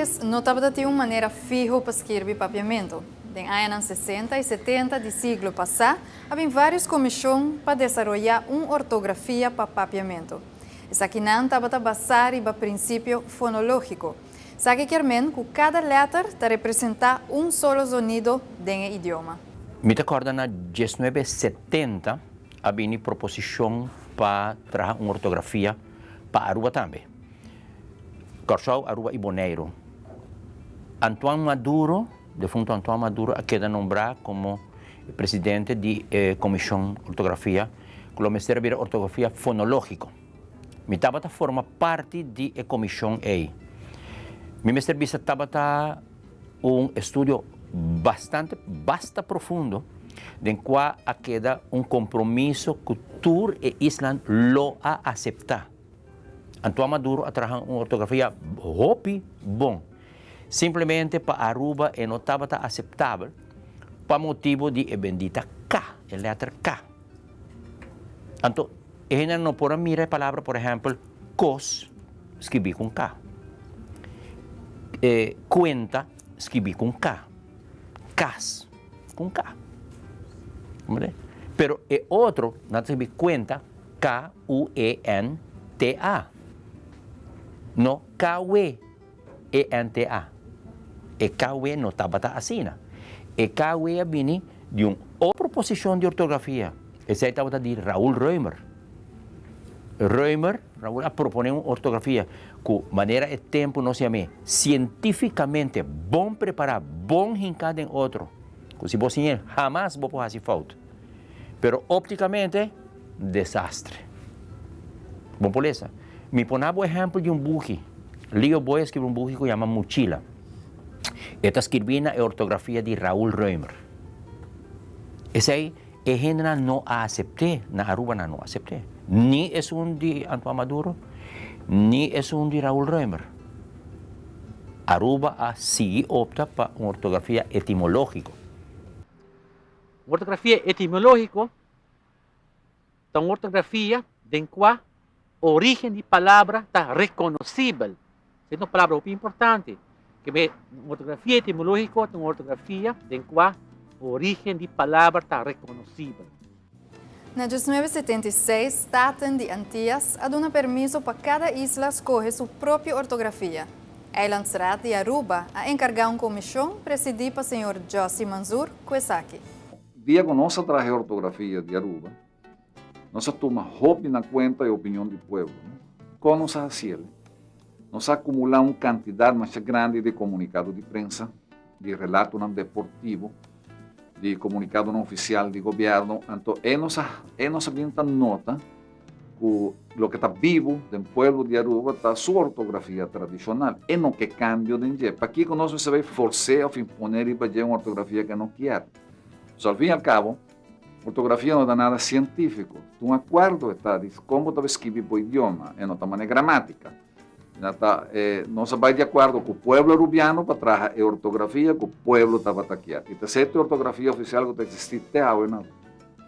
Antes, não estava de uma maneira fija para escrever papiamento. Em anos 60 e 70 do século passado, havia várias comissões para desenvolver uma ortografia para papiamento. Essa aqui não estava baseada no princípio fonológico. Sabe que cada letra representa um solo sonido em idioma. Me recordo na 1970 havia uma proposição para trazer uma ortografia para Aruba também. Corsau, Aruba e Bonaire. Antoine Maduro, defunto Antoine Maduro, queda nombrado como presidente da Comissão de Ortografia, que o Ministério de Ortografia Fonológico. Me estava forma parte da comissão aí. Mi Ministério estava estudo bastante profundo, em qual queda compromisso que Tur e Island lo a aceitar. Antoine Maduro trabalha uma ortografia hopi bom. Simplesmente para Aruba não estava aceitável, para motivo de bendita K, a letra K. Então, ele não pode mirar a palavra, por exemplo, cos, escrevi com K. Cuenta, escrevi com K. Cas, com K. Pero outro, não escrevi cuenta, K-U-E-N-T-A. No, K-W-E-N-T-A. E K-W não estava assim. E K-W vem de uma outra posição de ortografia. Esse aí estava de Raúl Reumer. Raúl propõe uma ortografia com maneira e tempo, não se chama, cientificamente bom preparado, bom rincado em outro. Se você jamais vou fazer falta. Pero opticamente, desastre. Bom, por isso, me ponho o exemplo de buque. Leo Boy escreveu buque que se chama Mochila. Esta escrevina a ortografia de Raúl Reumer. Esse aí, a gente não aceitei, na Aruba não aceitei. Nem é de Antoine Maduro, nem é de Raúl Reumer. Aruba sim opta para uma ortografia etimológica. Ortografia etimológica é uma ortografia em qual a origem de palavra está reconhecível. Essa é uma palavra muito importante. Que uma ortografia etimológica é uma ortografia em qual a origem de palavra está reconhecível. Na 1976, Staten de Antillas ha dado permisso para cada isla escolher sua própria ortografia. Eilandsraad de Aruba ha encargado uma comissão presidida pelo Sr. José Mansour Kwesaki. Dia que nós traje ortografia de Aruba, nós tomamos roupa na conta e opinião do povo. Como nós fazemos? Nós acumulamos uma quantidade mais grande de comunicado de prensa, de relato não deportivo, de comunicado não oficial de governo. Então, nós abrimos nota que o que está vivo do povo de Aruba está sua ortografia tradicional. É não que cambio de jeito. Para que nós não se forçar a imponer e fazer uma ortografia que não quer. Só, ao fim e ao cabo, ortografia não dá nada científico. Um acordo está de como deve escrever o idioma, e não está maneira gramática. Nós vamos de acordo com o povo arubiano para trazer a ortografia que o povo estava aqui. E essa é a ortografia oficial que existe até agora.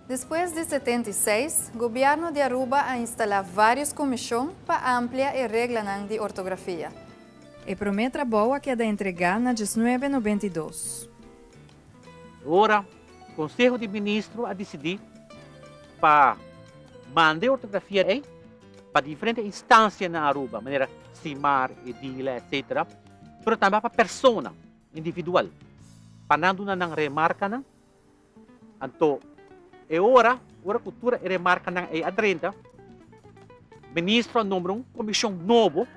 Depois de 76, o governo de Aruba ha instalado várias comissões para ampliar a regra de ortografia. E promete a boa que é de entregar na 1992. Agora, o Conselho de Ministros a decidir para mandar a ortografia aí para diferentes instâncias na Aruba, maneira CIMAR, EDILA, etc. Mas também para persona individual. Para não remarca, então, agora a cultura remarca é adrenta, o ministro nombra uma comissão nova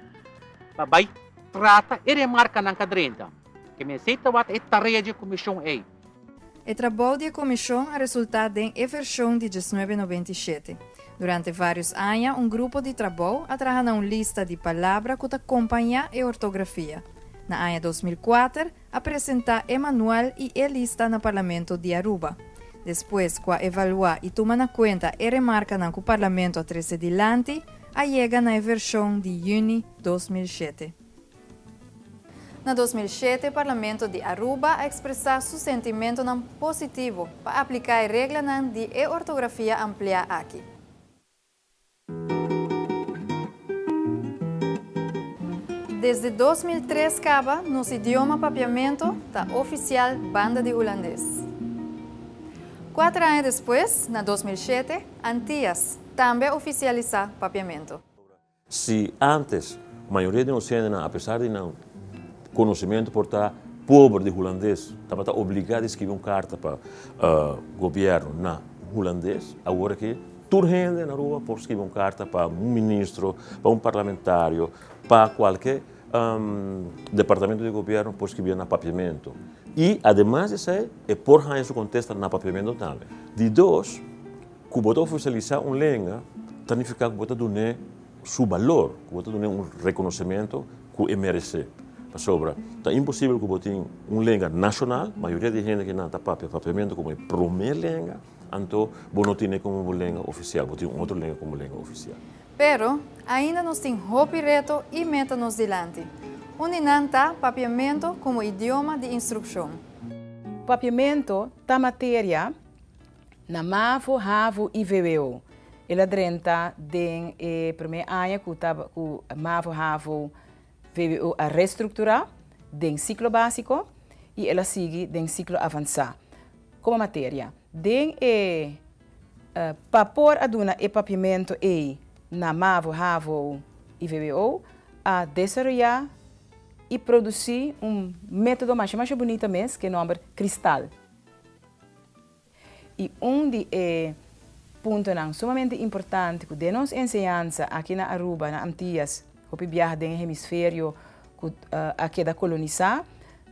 para tratar e remarca na cadrenta. Que me aceita é tarefa de comissão aí. O trabalho da comissão ha resultado em a versão de 1997. Durante vários anos, um grupo de trabalho ha trabalhado uma lista de palavras que acompanha a ortografia. Na ano 2004, apresentou o manual e a lista no Parlamento de Aruba. Depois, com evaluar e tomar na conta e remarca que o Parlamento traz adiante, chega na versão de junho de 2007. Na 2007, o Parlamento de Aruba ha expressado seu sentimento positivo para aplicar a regra de ortografia ampliada aqui. Desde 2003 caba, nos idioma papiamento está oficial banda de holandês. 4 anos depois, na 2007, Antillas também oficializa papiamento. Se antes a maioria de nós, apesar de não conhecimento por estar pobre de holandês, estava obrigado a escrever uma carta para o governo na holandês, agora que toda gente na rua pode escrever uma carta para um ministro, para um parlamentário, para qualquer departamento de governo pode escrever na papiamento. E, además disso, é por isso contesta na papiamento também. De dois, que você oficializar uma língua, significa que você dá seu valor, que você dá um reconhecimento que merece. É impossível que você tenha uma língua nacional, a maioria de gente que não está papiamento como a primeira língua, então você não tem como língua oficial, você tem outra língua como língua oficial. Pero, ainda nos tem roupa reto e meta nos dilante. Uninanta papiamento como idioma de instrução. Papiamento ta matéria na MAVO, HAVO e VWO. Ela drenta den primeiro ano que MAVO, HAVO, VWO a reestruturar den ciclo básico e ela sigue den ciclo avançado. Como matéria, den para pôr a duna e papiamento na MAVO, HAVO e VWO a desenvolver e produzir método mais bonito mesmo, que é o nome cristal. E de ponto sumamente importante que de nossa ensinança aqui na Aruba, na Antillas, que viaja no hemisfério aqui da colonizar,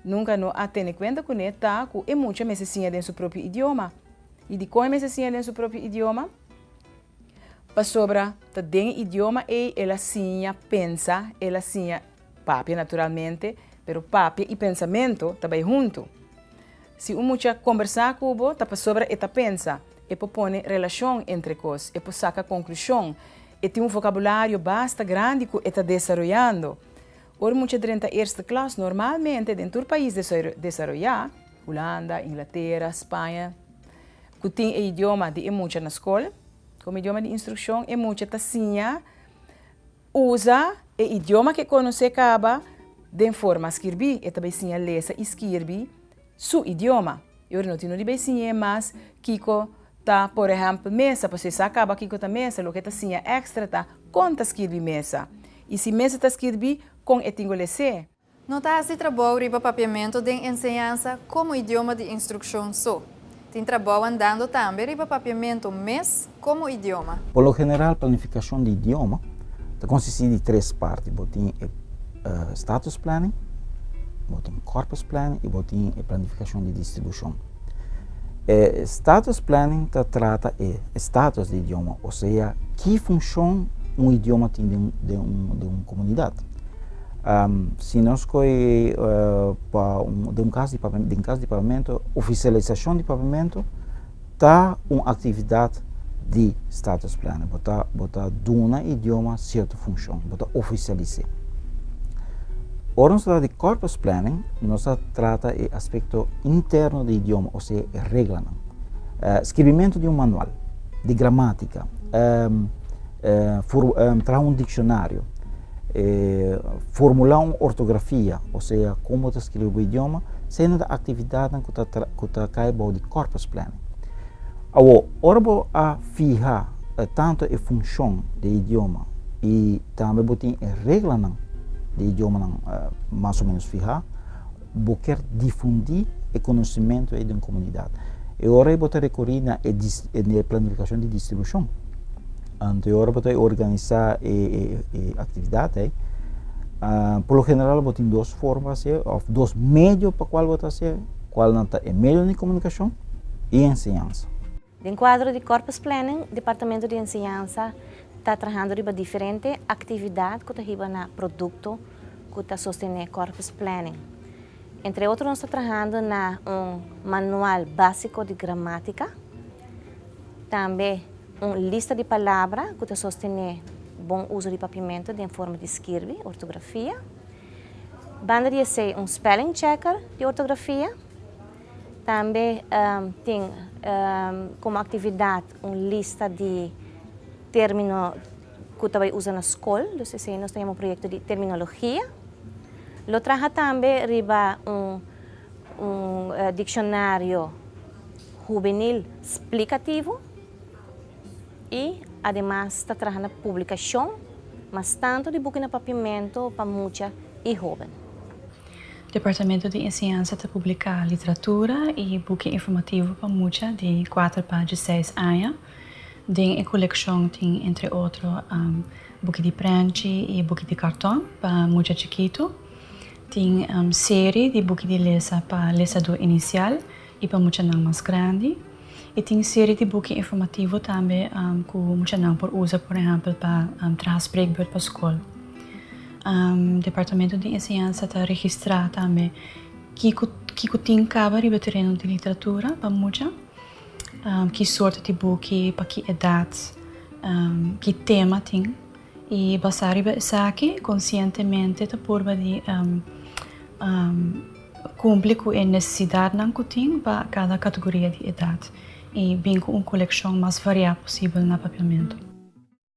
nunca não tem conta com ele, que é muito mais assim em seu próprio idioma. E de como é assim em seu próprio idioma, para sobra, tem idioma ela sim pensa, ela sim papia naturalmente, pero papia e pensamento também junto. Se mucha conversar com o para sobra e pensa, e propõe relação entre coisas, e saca conclusão, e tem vocabulário basta grande que está desenvolvendo. Ora, muita durante a erste classe, normalmente, dentro do país desenvolver, Holanda, Inglaterra, Espanha, que tem idioma de muita na escola, como idioma de instrução, e muita tacinha, usa o idioma que conhece acaba de forma a escrever, e também sim a ler e escrever seu idioma. Eu não tenho de sim mas Kiko tá, por exemplo, mesa, você acaba Kiko tá mesa, o que tá sim extra tá conta escrever mesa. E se mesa tá escrever com etingolese. Nota se trabalho riba papiamento de ensinança como idioma de instrução só. Tem trabalho andando também riba papiamento mes como idioma. Por lo general, planificação de idioma consiste de 3 partes. Tem status planning, tem corpus planning e tem planificação de distribuição. Status planning trata status de idioma, ou seja, que função idioma tem de uma comunidade. Se nós escolhemos de caso de pagamento, oficialização de pagamento está uma atividade de status planning, botar duna idioma certa função, botar oficializar. Ora, nós de corpus planning, nós trata o aspecto interno do idioma, ou seja, regra, escrevimento de manual, de gramática, trazer dicionário, formular uma ortografia, ou seja, como escrever o idioma, sendo da atividade que está caindo de corpus planning. Ora, a fijar tanto a função do idioma e também botar a regra do idioma mais ou menos fijar, você quer difundir o conhecimento de uma comunidade. E ora você recorrer na planificação de distribuição. Então, ora você organizar a atividade. Por lo general, você tem 2 formas, ou 2 meios para qual você fazer, qual é meio de comunicação e ensinança. No quadro de Corpus Planning, o Departamento de Ensinança está trabalhando em diferentes atividades que está no produto que está sustentando Corpus Planning. Entre outros, nós estamos trabalhando na manual básico de gramática, também uma lista de palavras que está sustentando bom uso de papiamento de forma de escrever, ortografia. Banda de ser spelling checker de ortografia. Também tem como atividade uma lista de termos que também usa na escola. Nós temos um projeto de terminologia. Lo traja também riba dicionário juvenil explicativo e, además, está trazendo publicação, mas tanto de book na papiamento para muita e jovem. Departamento de Enseñanza está publica literatura e book informativo para muita de 4 para 16 anos. Tem a coleção tem, entre outros, book de prancha e book de cartão para muita chiquito. Tem série de book de lesa para lesador inicial e para muita não mais grande. E tem série de book informativo também que muita não por usa, por exemplo, para transpreekbeurt para a escola. Departamento de Enseñanza está registrado também que tem cabo de terreno de literatura para muita, que sorte de book, para que idade, que tema tem. E basar isso aqui conscientemente está por de cumprir com a necessidade que tem para cada categoria de idade e bem com uma coleção mais variada possível no papiamento.